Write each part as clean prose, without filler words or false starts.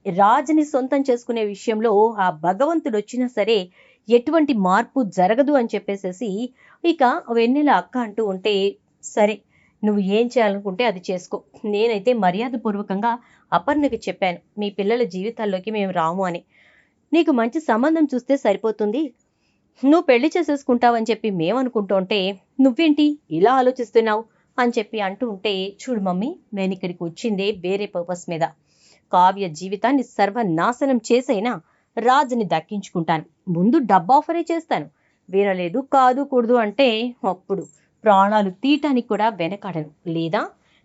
రాజుని సొంతం చేసుకునే విషయంలో ఆ భగవంతుడు వచ్చినా సరే ఎటువంటి మార్పు జరగదు అని చెప్పేసేసి ఇక వెన్నెల అక్క అంటూ ఉంటే, సరే నువ్వు ఏం చేయాలనుకుంటే అది చేసుకో. నేనైతే మర్యాదపూర్వకంగా అపర్ణకి చెప్పాను, మీ పిల్లల జీవితాల్లోకి మేము రాము అని. నీకు మంచి సంబంధం చూస్తే సరిపోతుంది, నువ్వు పెళ్లి చేసేసుకుంటావని చెప్పి మేమనుకుంటూ ఉంటే నువ్వేంటి ఇలా ఆలోచిస్తున్నావు అని చెప్పి అంటూ ఉంటే, చూడు మమ్మీ, నేను ఇక్కడికి వచ్చిందే వేరే పర్పస్ మీద. కావ్య జీవితాన్ని సర్వనాశనం చేసైనా రాజుని దక్కించుకుంటాను. ముందు డబ్బు ఆఫరే చేస్తాను. వినలేదు, కాదు కూడదు అంటే అప్పుడు ప్రాణాలు తీయటానికి కూడా వెనకాడను. లేదా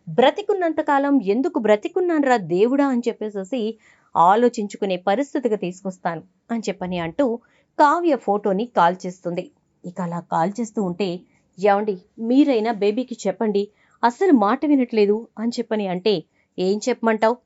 బ్రతికున్నంతకాలం ఎందుకు బ్రతికున్నానురా దేవుడా అని చెప్పేసి ఆలోచించుకునే పరిస్థితికి తీసుకొస్తాను అని చెప్పని అంటూ కావ్య ఫోటోని కాల్ చేస్తుంది. ఇక అలా కాల్ చేస్తూ ఉంటే, ఏమండి మీరైనా బేబీకి చెప్పండి, అసలు మాట వినట్లేదు అని చెప్పని అంటే, ఏం చెప్పమంటావు?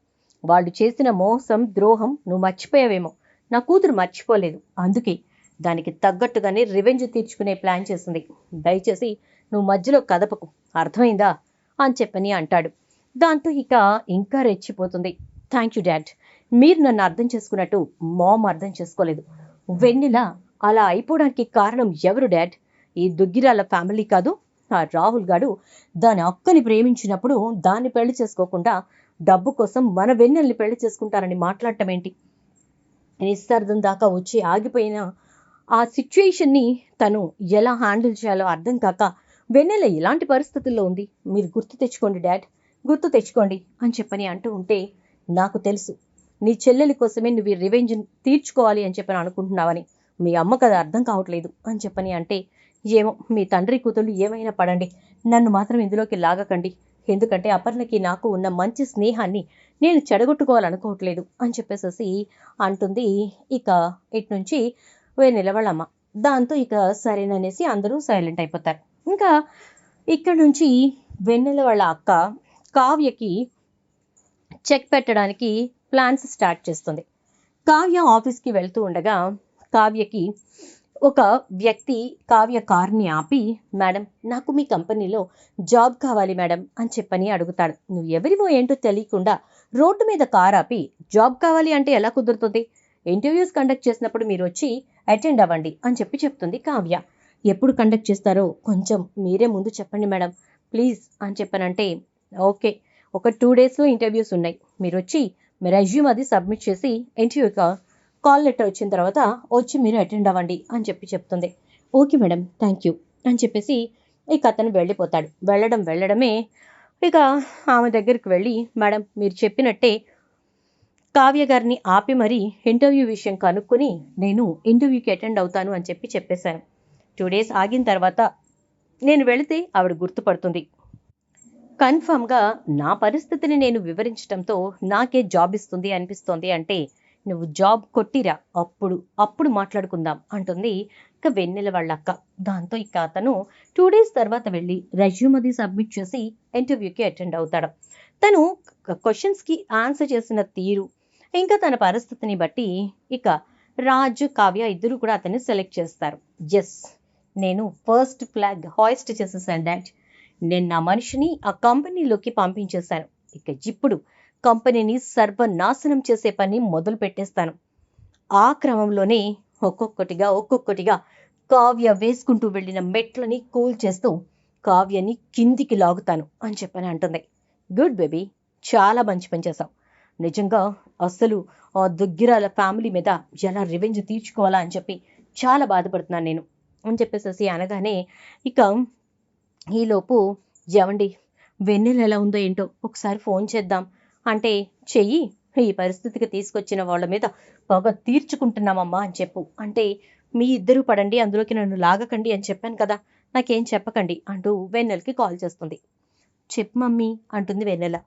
వాళ్ళు చేసిన మోసం ద్రోహం నువ్వు మర్చిపోయావేమో, నా కూతురు మర్చిపోలేదు. అందుకే దానికి తగ్గట్టుగానే రివెంజ్ తీర్చుకునే ప్లాన్ చేసింది. దయచేసి నువ్వు మధ్యలో కదపకు, అర్థమైందా అని చెప్పని అంటాడు. దాంతో ఇక ఇంకా రెచ్చిపోతుంది. థ్యాంక్ యూ డాడ్, మీరు నన్ను అర్థం చేసుకున్నట్టు మామ్ అర్థం చేసుకోలేదు. వెన్నెల అలా అయిపోవడానికి కారణం ఎవరు డాడ్? ఈ దుగ్గిరాల ఫ్యామిలీ కాదు. ఆ రాహుల్ గాడు దాని అక్కని ప్రేమించినప్పుడు దాన్ని పెళ్లి చేసుకోకుండా డబ్బు కోసం మన వెన్నెల్ని పెళ్లి చేసుకుంటారని మాట్లాడటం ఏంటి? నిశ్చార్థం దాకా వచ్చి ఆగిపోయిన ఆ సిచ్యుయేషన్ని తను ఎలా హ్యాండిల్ చేయాలో అర్థం కాక వెన్నెల ఎలాంటి పరిస్థితుల్లో ఉంది, మీరు గుర్తు తెచ్చుకోండి డాడ్, గుర్తు తెచ్చుకోండి అని చెప్పని అంటూ ఉంటే, నాకు తెలుసు నీ చెల్లెలి కోసమే నువ్వు ఈ రివెంజ్ తీర్చుకోవాలి అని చెప్పని అనుకుంటున్నావని, మీ అమ్మకు అది అర్థం కావట్లేదు అని చెప్పని అంటే, ఏమో మీ తండ్రి కూతుళ్ళు ఏమైనా పడండి, నన్ను మాత్రం ఇందులోకి లాగకండి, ఎందుకంటే అపర్ణకి నాకు ఉన్న మంచి స్నేహాన్ని నేను చెడగొట్టుకోవాలనుకోవట్లేదు అని చెప్పేసి అంటుంది. ఇక ఇటు నుంచి నిలబడమ్మ. దాంతో ఇక సరేననేసి అందరూ సైలెంట్ అయిపోతారు. ఇంకా ఇక్కడ నుంచి వెన్నెల వాళ్ళ అక్క కావ్యకి చెక్ పెట్టడానికి ప్లాన్స్ స్టార్ట్ చేస్తుంది. కావ్య ఆఫీస్కి వెళ్తూ ఉండగా కావ్యకి ఒక వ్యక్తి కావ్య కార్ని ఆపి, మేడం నాకు మీ కంపెనీలో జాబ్ కావాలి మేడం అని చెప్పని అడుగుతాడు. నువ్వు ఎవరివో ఏంటో తెలియకుండా రోడ్డు మీద కార్ ఆపి జాబ్ కావాలి అంటే ఎలా కుదురుతుంది? ఇంటర్వ్యూస్ కండక్ట్ చేసినప్పుడు మీరు వచ్చి అటెండ్ అవ్వండి అని చెప్తుంది కావ్య. ఎప్పుడు కండక్ట్ చేస్తారో కొంచెం మీరే ముందు చెప్పండి మేడం ప్లీజ్ అని చెప్పనంటే, ఓకే ఒక 2 డేస్లో ఇంటర్వ్యూస్ ఉన్నాయి, మీరు వచ్చి మీ రెజ్యూమ్ అది సబ్మిట్ చేసి ఇంటర్వ్యూ కాల్ లెటర్ వచ్చిన తర్వాత వచ్చి మీరు అటెండ్ అవ్వండి అని చెప్తుంది. ఓకే మేడం థ్యాంక్ యూ అని చెప్పేసి ఇక అతను వెళ్ళిపోతాడు. వెళ్ళడమే ఇక ఆమె దగ్గరికి వెళ్ళి, మేడం మీరు చెప్పినట్టే కావ్య గారిని ఆపి మరీ ఇంటర్వ్యూ విషయం కనుక్కొని నేను ఇంటర్వ్యూకి అటెండ్ అవుతాను అని చెప్పేశాను. 2 డేస్ ఆగిన తర్వాత నేను వెళితే ఆవిడ గుర్తుపడుతుంది. కన్ఫర్మ్గా నా పరిస్థితిని నేను వివరించడంతో నాకే జాబ్ ఇస్తుంది అనిపిస్తోంది అంటే, నువ్వు జాబ్ కొట్టిరా అప్పుడు మాట్లాడుకుందాం అంటుంది ఇక వెన్నెల వాళ్ళ అక్క. దాంతో ఇక అతను 2 డేస్ తర్వాత వెళ్ళి రెజ్యూమ్ అది సబ్మిట్ చేసి ఇంటర్వ్యూకి అటెండ్ అవుతాడు. తను క్వశ్చన్స్కి ఆన్సర్ చేసిన తీరు ఇంకా తన పరిస్థితిని బట్టి ఇక రాజు కావ్య ఇద్దరు కూడా అతన్ని సెలెక్ట్ చేస్తారు. ఎస్, నేను ఫస్ట్ ఫ్లాగ్ హాయిస్ట్ చేసేసాను డాడ్, నేను నా మనిషిని ఆ కంపెనీలోకి పంపించేశాను. ఇక ఇప్పుడు కంపెనీని సర్వనాశనం చేసే పని మొదలు పెట్టేస్తాను. ఆ క్రమంలోనే ఒక్కొక్కటిగా కావ్య వేసుకుంటూ వెళ్ళిన మెట్లని కూల్ చేస్తూ కావ్యని కిందికి లాగుతాను అని చెప్పని అంటుంది. గుడ్ బేబీ, చాలా మంచి పని చేశావు. నిజంగా అసలు ఆ దుగ్గిరాల ఫ్యామిలీ మీద ఎలా రివెంజ్ తీర్చుకోవాలా అని చెప్పి చాలా బాధపడుతున్నాను నేను అని చెప్పేసి అనగానే, ఇక ఈలోపు ఏమండి వెన్నెల ఎలా ఉందో ఏంటో ఒకసారి ఫోన్ చేద్దాం అంటే, చెయ్యి, ఈ పరిస్థితికి తీసుకొచ్చిన వాళ్ళ మీద పగ తీర్చుకుంటున్నామమ్మా అని చెప్పు అంటే, మీ ఇద్దరు పడండి అందులోకి నన్ను లాగకండి అని చెప్పాను కదా, నాకేం చెప్పకండి అంటూ వెన్నెలకి కాల్ చేస్తుంది. చెప్పు మమ్మీ అంటుంది వెన్నెల.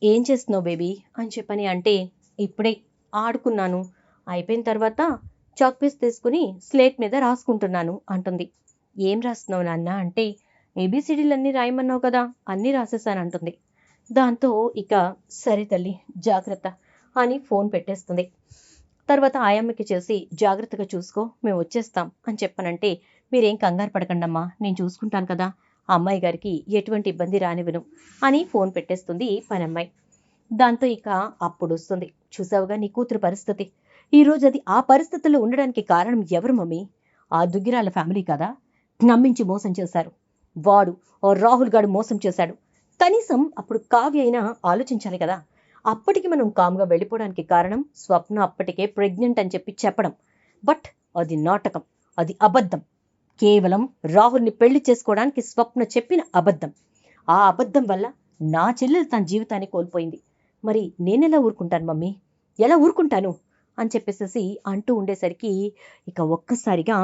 ఏం చేస్తున్నావు బేబీ అని చెప్పని అంటే, ఇప్పుడే ఆడుకున్నాను, అయిపోయిన తర్వాత చాక్ పీస్ తీసుకుని స్లేట్ మీద రాసుకుంటున్నాను అంటుంది. ఏం రాస్తున్నావు నాన్న అంటే, ఏబిసిడీలన్నీ రాయమన్నావు కదా, అన్నీ రాసేసానంటుంది. దాంతో ఇక సరే తల్లి జాగ్రత్త అని ఫోన్ పెట్టేస్తుంది. తర్వాత ఆయమ్మకి చేసి, జాగ్రత్తగా చూసుకో, మేము వచ్చేస్తాం అని చెప్పనంటే, మీరేం కంగారు పడకండమ్మా, నేను చూసుకుంటాను కదా, ఆ అమ్మాయి గారికి ఎటువంటి ఇబ్బంది రానివ్వను అని ఫోన్ పెట్టేస్తుంది పనమ్మాయి. దాంతో ఇక అప్పుడు వస్తుంది, చూసావుగా నీ కూతురు పరిస్థితి. ఈ రోజు అది ఆ పరిస్థితుల్లో ఉండడానికి కారణం ఎవరు మమ్మీ? ఆ దుగ్గిరాల ఫ్యామిలీ కదా, నమ్మించి మోసం చేశారు. వాడు ఓ రాహుల్ గాడు మోసం చేశాడు. కనీసం అప్పుడు కావ్య అయినా ఆలోచించాలి కదా. అప్పటికి మనం కామ్గా వెళ్ళిపోవడానికి కారణం స్వప్న అప్పటికే ప్రెగ్నెంట్ అని చెప్పి చెప్పడం. బట్ అది నాటకం, అది అబద్ధం. కేవలం రాహుల్ని పెళ్లి చేసుకోవడానికి స్వప్న చెప్పిన అబద్ధం. ఆ అబద్ధం వల్ల నా చెల్లెలు తన జీవితాన్ని కోల్పోయింది. మరి నేనెలా ఊరుకుంటాను మమ్మీ, ఎలా ఊరుకుంటాను అని చెప్పేసి అంటూ ఉండేసరికి ఇక ఒక్కసారిగా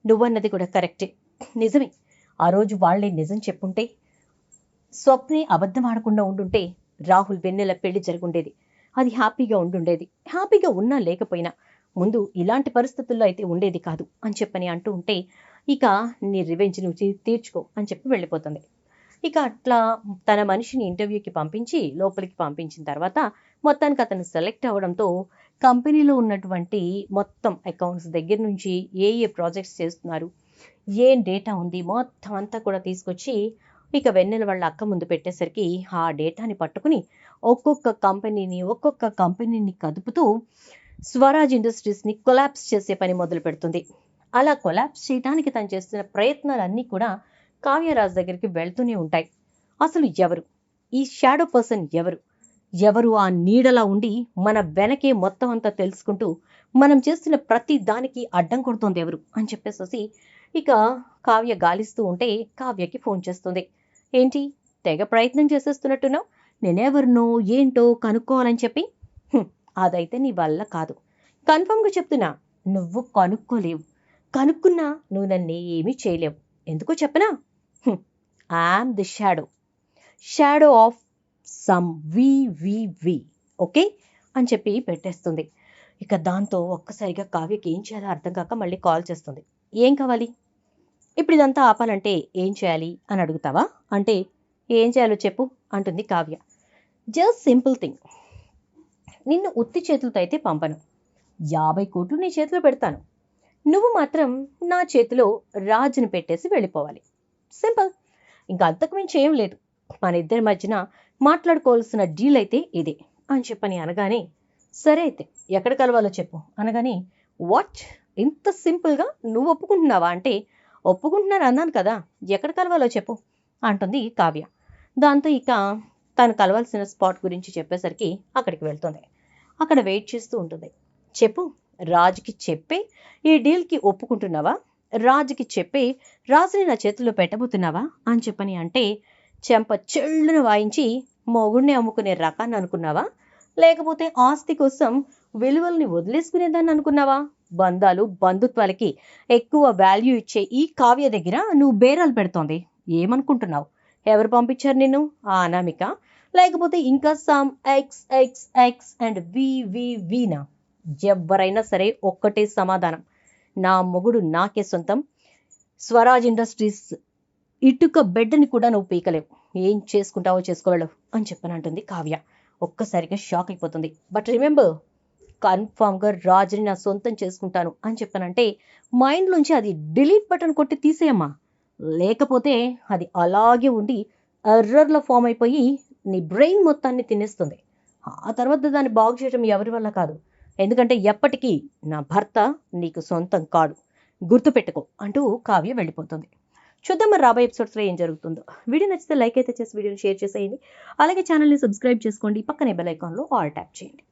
నువ్వన్నది కూడా కరెక్టే, నిజమే. ఆ రోజు వాళ్లే నిజం చెప్పుంటే, స్వప్నే అబద్ధం ఆడకుండా ఉండుంటే రాహుల్ వెన్నెల పెళ్లి జరుగుండేది. అది హ్యాపీగా ఉండుండేది. హ్యాపీగా ఉన్నా లేకపోయినా ముందు ఇలాంటి పరిస్థితుల్లో అయితే ఉండేది కాదు అని చెప్పని అంటూ ఉంటే, ఇక నీ రివెంజ్ నువ్వు తీర్చుకో అని చెప్పి వెళ్ళిపోతుంది. ఇక అట్లా తన మనిషిని ఇంటర్వ్యూకి పంపించి లోపలికి పంపించిన తర్వాత మొత్తానికి అతను సెలెక్ట్ అవ్వడంతో కంపెనీలో ఉన్నటువంటి మొత్తం అకౌంట్స్ దగ్గర నుంచి ఏ ప్రాజెక్ట్స్ చేస్తున్నారు, ఏం డేటా ఉంది, మొత్తం అంతా కూడా తీసుకొచ్చి ఇక వెన్నెల వాళ్ళ అక్క ముందు పెట్టేసరికి ఆ డేటాని పట్టుకుని ఒక్కొక్క కంపెనీని కదుపుతూ స్వరాజ్ ఇండస్ట్రీస్ని కొలాప్స్ చేసే పని మొదలు పెడుతుంది. అలా కొలాప్స్ చేయడానికి తను చేస్తున్న ప్రయత్నాలన్నీ కూడా కావ్యరాజ్ దగ్గరికి వెళ్తూనే ఉంటాయి. అసలు ఎవరు ఈ షాడో పర్సన్, ఎవరు ఆ నీడలా ఉండి మన వెనకే మొత్తం అంతా తెలుసుకుంటూ మనం చేస్తున్న ప్రతి దానికి అడ్డం కొడుతోంది ఎవరు అని చెప్పేసి ఇక కావ్య గాలిస్తూ ఉంటే కావ్యకి ఫోన్ చేస్తుంది. ఏంటి తెగ ప్రయత్నం చేసేస్తున్నట్టున్నావు, నేనెవరినో ఏంటో కనుక్కోవాలని చెప్పి. అదైతే నీ వల్ల కాదు, కన్ఫర్మ్గా చెప్తున్నా. నువ్వు కనుక్కోలేవు, కనుక్కున్నా నువ్వు నన్ను ఏమీ చేయలేవు. ఎందుకో చెప్పనా? I'm the shadow of some we okay అని చెప్పి పెట్టేస్తుంది. ఇక దాంతో ఒక్కసారిగా కావ్యకి ఏం చేయాలో అర్థం కాక మళ్ళీ కాల్ చేస్తుంది. ఏం కావాలి? ఇప్పుడు ఇదంతా ఆపాలంటే ఏం చేయాలి అని అడుగుతావా అంటే, ఏం చేయాలో చెప్పు అంటుంది కావ్య. జస్ట్ సింపుల్ థింగ్, నిన్ను ఉత్తి చేతులతో అయితే పంపను. 50 కోట్లు నీ చేతిలో పెడతాను. నువ్వు మాత్రం నా చేతిలో రాజుని పెట్టేసి వెళ్ళిపోవాలి. సింపుల్. ఇంకా అంతకు మించి ఏం లేదు. మన ఇద్దరి మధ్యన మాట్లాడుకోవాల్సిన డీల్ అయితే ఇదే అని చెప్పని అనగానే, సరే అయితే ఎక్కడ కలవాలో చెప్పు అనగానే, వాట్, ఇంత సింపుల్గా నువ్వు ఒప్పుకుంటున్నావా అంటే, ఒప్పుకుంటున్నాను అన్నాను కదా, ఎక్కడ కలవాలో చెప్పు అంటుంది కావ్య. దాంతో ఇక తను కలవాల్సిన స్పాట్ గురించి చెప్పేసరికి అక్కడికి వెళ్తుంది. అక్కడ వెయిట్ చేస్తూ ఉంటుంది. చెప్పు, రాజుకి చెప్పే ఈ డీల్కి ఒప్పుకుంటున్నావా, రాజుకి చెప్పి రాజుని నా చేతుల్లో పెట్టబోతున్నావా అని చెప్పని అంటే, చెంప చెళ్ళును వాయించి మొగుడిని అమ్ముకునే రకాన్ని అనుకున్నావా, లేకపోతే ఆస్తి కోసం విలువల్ని వదిలేసుకునేదాన్ని అనుకున్నావా? బంధాలు బంధుత్వాలకి ఎక్కువ వాల్యూ ఇచ్చే ఈ కావ్య దగ్గర నువ్వు బేరాలు పెడుతోంది. ఏమనుకుంటున్నావు? ఎవరు పంపించారు నిన్ను? ఆ అనామిక, లేకపోతే ఇంకా సమ్ ఎక్స్ అండ్ వీనా? ఎవరైనా సరే ఒక్కటే సమాధానం, నా మొగుడు నాకే సొంతం. స్వరాజ్ ఇండస్ట్రీస్ ఇటుక బెడ్ని కూడా నువ్వు పీకలేవు. ఏం చేసుకుంటావో చేసుకోలేవు అని చెప్పనంటుంది కావ్య. ఒక్కసారిగా షాక్ అయిపోతుంది. బట్ రిమెంబర్, కన్ఫామ్గా రాజుని నా సొంతం చేసుకుంటాను అని చెప్పనంటే మైండ్లోంచి అది డిలీట్ బటన్ కొట్టి తీసేయమ్మా, లేకపోతే అది అలాగే ఉండి ఎర్రర్లో ఫామ్ అయిపోయి నీ బ్రెయిన్ మొత్తాన్ని తినేస్తుంది. ఆ తర్వాత దాన్ని బాగు చేయడం ఎవరి వల్ల కాదు. ఎందుకంటే ఎప్పటికీ నా భర్త నీకు సొంతం కాడు, గుర్తుపెట్టుకో అంటూ కావ్య వెళ్ళిపోతుంది. చూద్దాం మరి రాబోయే ఎపిసోడ్స్లో ఏం జరుగుతుందో. వీడియో నచ్చితే లైక్ అయితే చేసి వీడియోని షేర్ చేసేయండి. అలాగే ఛానల్ని సబ్స్క్రైబ్ చేసుకోండి. పక్కనే బెల్ ఐకాన్లో ఆల్ ట్యాప్ చేయండి.